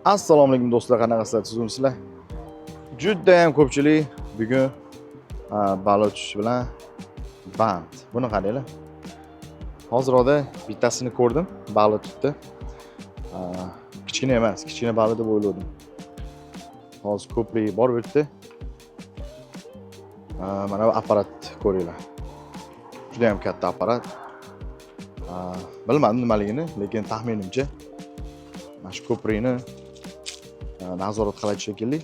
Assalomu alaykum do'stlar, qanaqasizlar, tuzumsizlar? Juda ham ko'pchilik bugun baliq tutish bilan band. Buni qaranglar. Hozirda bittasini ko'rdim, baliq tutdi. Kichkina emas, kichkina baliq deb o'yladim. Hozir ko'prik bor bu yerda. Mana bu apparat ko'ringlar. Juda ham katta apparat. Bilmadim nimaligini, lekin taxminimcha mana shu ko'prikni nazorat qiladi shekilli.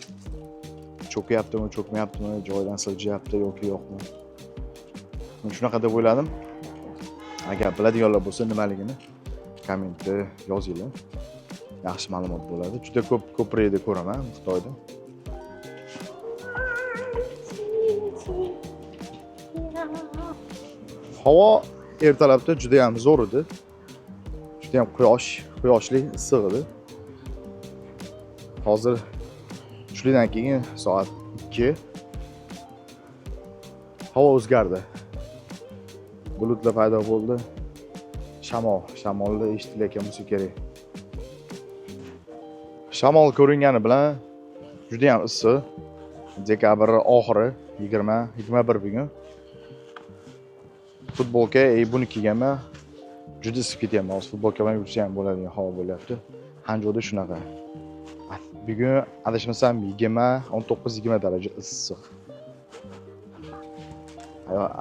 Cho'kyaptimi, cho'kmayaptimi, joyidan siljiyapti yoki yo'qmi? Men shunaqa deb o'yladim. Agar biladiganlar bo'lsa nimaligini kommentda yozinglar. Yaxshi ma'lumot bo'ladi. Juda ko'p ko'prikda ko'raman Xitoyda. Havo ertalabda juda ham zo'r edi. Juda ham quyoshli, issiq edi. Hozir tushlikdan keyin soat 2. Havo o'zgardi. Bulutlar paydo bo'ldi. Shamolni eshitilayotgan bo'lsa kerak. Shamol ko'ringani bilan juda ham issiq. Dekabr oxiri 21 bugun. Futbolka buni kiyganman. Juda isib ketyapman. Hozir futbolka bilan yursa ham bo'ladigan havo bo'lyapti. Hanjoda shunaqa. Bugun adashmasam 19-20 daraja issiq.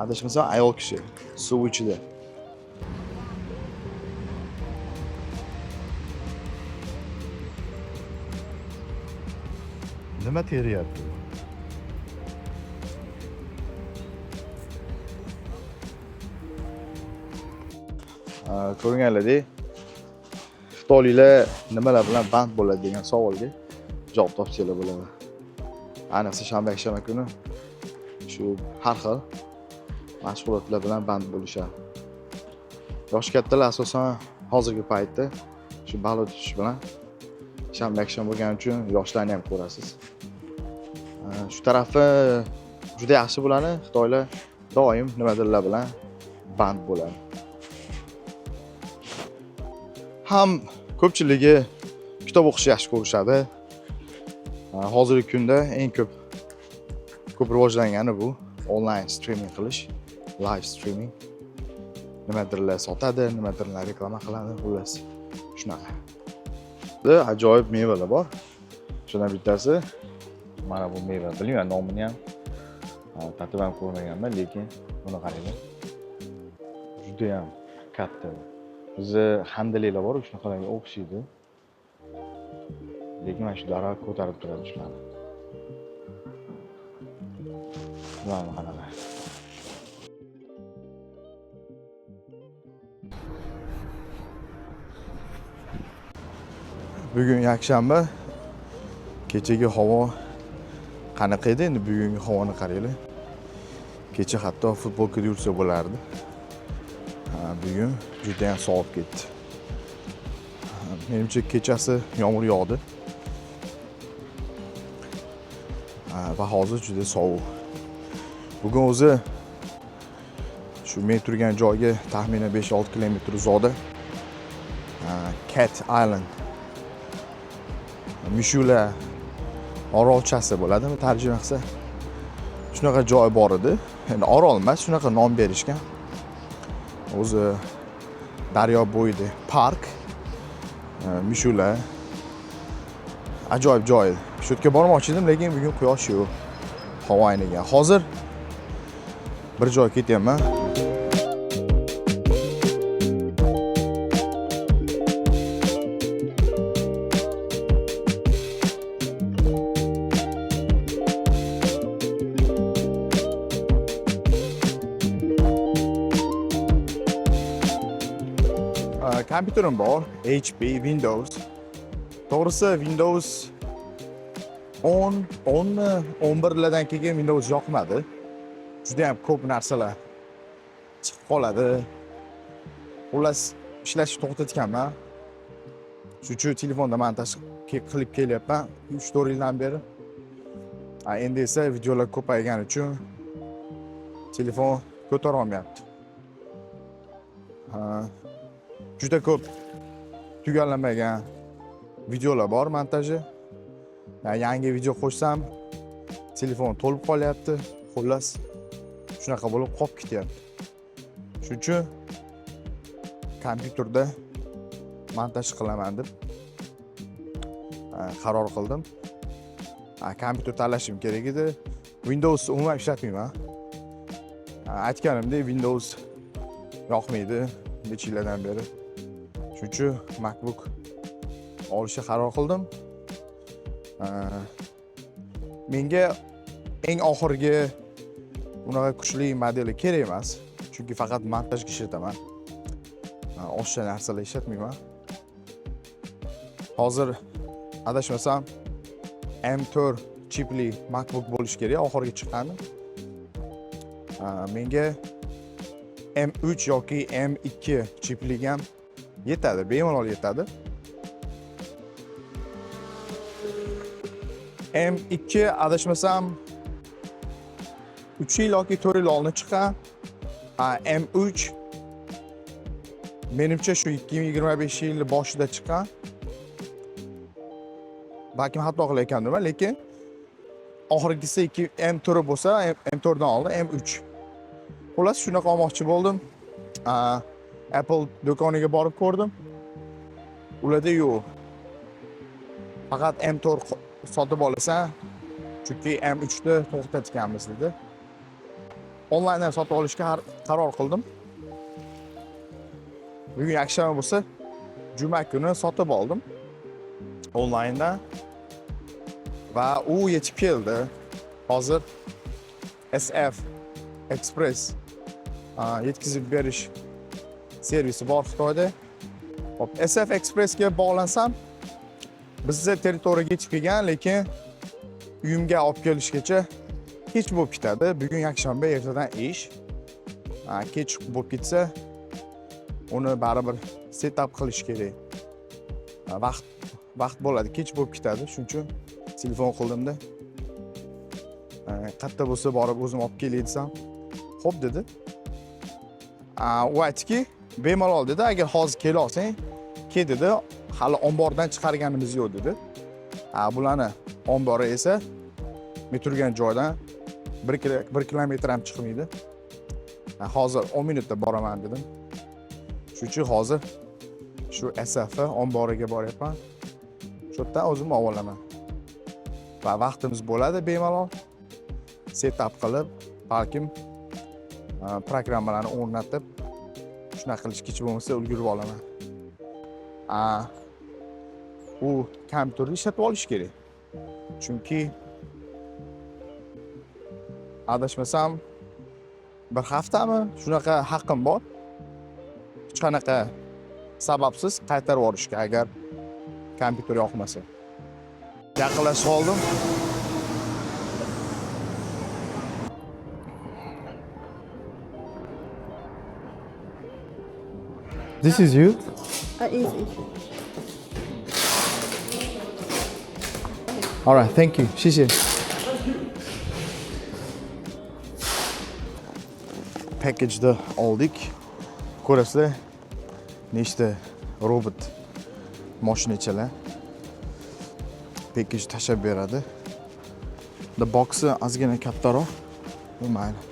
Adashmasam ayol kishi suv ichida. Nima teryapti? Ko'rganlaringdek, xitoyliklar nimalar bilan band bo'ladi degan savolga javob topsanglar bo'ladi. Ayniqsa shanba kuni shu har xil mashg'ulotlar bilan band bo'lishadi. Yosh kattalar asosan hozirgi paytda shu baliq tutish bilan shanba bo'lgani uchun yoshlarni ham ko'rasiz. Shu tarafi juda yaxshi bo'ladi. Xitoylar doim nimadirlar bilan band bo'ladi. Ham ko'pchiligi kitob o'qishni yaxshi ko'rishadi. Hozirgi kunda eng ko'p rivojlangani bu onlayn streaming qilish, live streaming. Nimadirlar sotadi, nimadirlar reklama qiladi, xullas shunaqa. Ajoyib mevalar bor. Shundan bittasi mana bu meva. Bilmayman nomini ham. Tatib ham ko'rmaganman, lekin buni qaranglar. Juda ham katta. Bizi handalinglar bor, shunaqalarga o'xshaydi. Lekin mana shu daraxt ko'tarib turadi shularni. Mana qanaqa. Bugun yakshanba. Kechagi havo qanaqa edi? Endi bugungi havoni qaranglar. Kecha hatto futbolkada yursa bo'lardi. Bugun juda ham sovib ketdi. Menimcha kechasi yomg'ir yog'di. Va hozir juda sovuq. Bugun o'zi shu men turgan joyga taxminan 5-6 kilometr uzoqda Cat Island Mishula orolchasi bo'ladimi tarjima qilsa? Shunaqa joy bor edi. Endi orol emas, shunaqa nom berishgan. O'zi daryo bo'yida park Mishula ajoyib joy. Shu yerga bormoqchi edim, lekin bugun quyosh yo'q. Havo aynagan. Hozir bir joy ketyapman. Kompyuterim bor, HP, Windows. To'g'risi Windows 11lardan keyin Windows yoqmadi. Juda ham ko'p narsalar chiqib qoladi. Xullas ishlashni to'xtatganman. Shuning uchun telefonda montaj qilib kelyapman 3-4 yildan beri. Endi esa videolar ko'paygani uchun telefon ko'tara olmayapti. Juda ko'p tugallanmagan videolar bor montaji. Yangi video qo'shsam, telefon to'lib qolyapti. Xullas, shunaqa bo'lib qolib ketyapti. Shuning uchun kompyuterda montaj qilaman deb qaror qildim. Kompyuter tanlashim kerak edi. Windows umuman ishlatmayman. Aytganimdek, Windows yoqmaydi necha yillardan beri. Shuning uchun MacBook olishga qaror qildim. Menga eng oxirgi unaqa kuchli modeli kerak emas, chunki faqat montajga ishlataman. O'sha narsalar ishlatmayman. Hozir adashmasam M4 chipli MacBook bo'lish kerak, oxirgi chiqqani. Menga M3 yoki M2 chipli ham yetadi, bemalol yetadi. M2 adashmasam 3 yil yoki 4 yil oldin chiqqan. M3 menimcha shu 2025 yil boshida chiqqan. Balkim xato qilayotgandirman, lekin oxirgisi M4 bo'lsa, M4 dan oldin M3. Xullas shunaqa olmoqchi bo'ldim. Apple do'koniga borib ko'rdim. Ularda yo'q. Faqat M4 sotib olasan, chunki M3 ni to'xtatganmiz dedi. Onlayndan sotib olishga qaror qildim. Bugun yakshanba bo'lsa, juma kuni sotib oldim onlayndan va u yetib keldi. Hozir SF Express yetkazib berish servisi bor Xitoyda. Hop, SF Expressga bog'lansam, bizning territoriyaga yetib kelgan, lekin uyimga olib kelishgacha kech bo'lib ketadi. Bugun yakshanba, ertadan ish. Kech bo'lib ketsa, uni baribir setup qilish kerak. Vaqt bo'ladi, kech bo'lib ketadi. Shuning uchun telefon qo'limda. Qayerda bo'lsa borib o'zim olib kelay desam, xo'p dedi. U aytdiki, bemalol dedi, agar hozir kela olsang, kel dedi. Hali ombordan chiqarganimiz yo'q dedi. Bularni ombori esa men turgan joydan 1 kilometr ham chiqmaydi. Hozir 10 minutda boraman dedim. Shuning uchun hozir shu SF omboriga boryapman. Shu yerdan o'zim olaman. Va vaqtimiz bo'ladi bemalol setup qilib, balkim programmalarni o'rnatib, shunaqa qilish kech bo'lmasa ulgurib olaman. U kompyuterni ishlatib olish kerak. Chunki adashmasam bir haftami shunaqa haqqim bor. Hech qanaqa sababsiz qaytarib yuborishga agar kompyuter yoqmasa. Yaqinlashib qoldim. This is you? Easy. All right, thank you. 谢谢. Package'da oldik. Ko'rasizlar, nechta robot mashinachalar package tashab beradi. The box'i ozgina kattaroq. Mayli.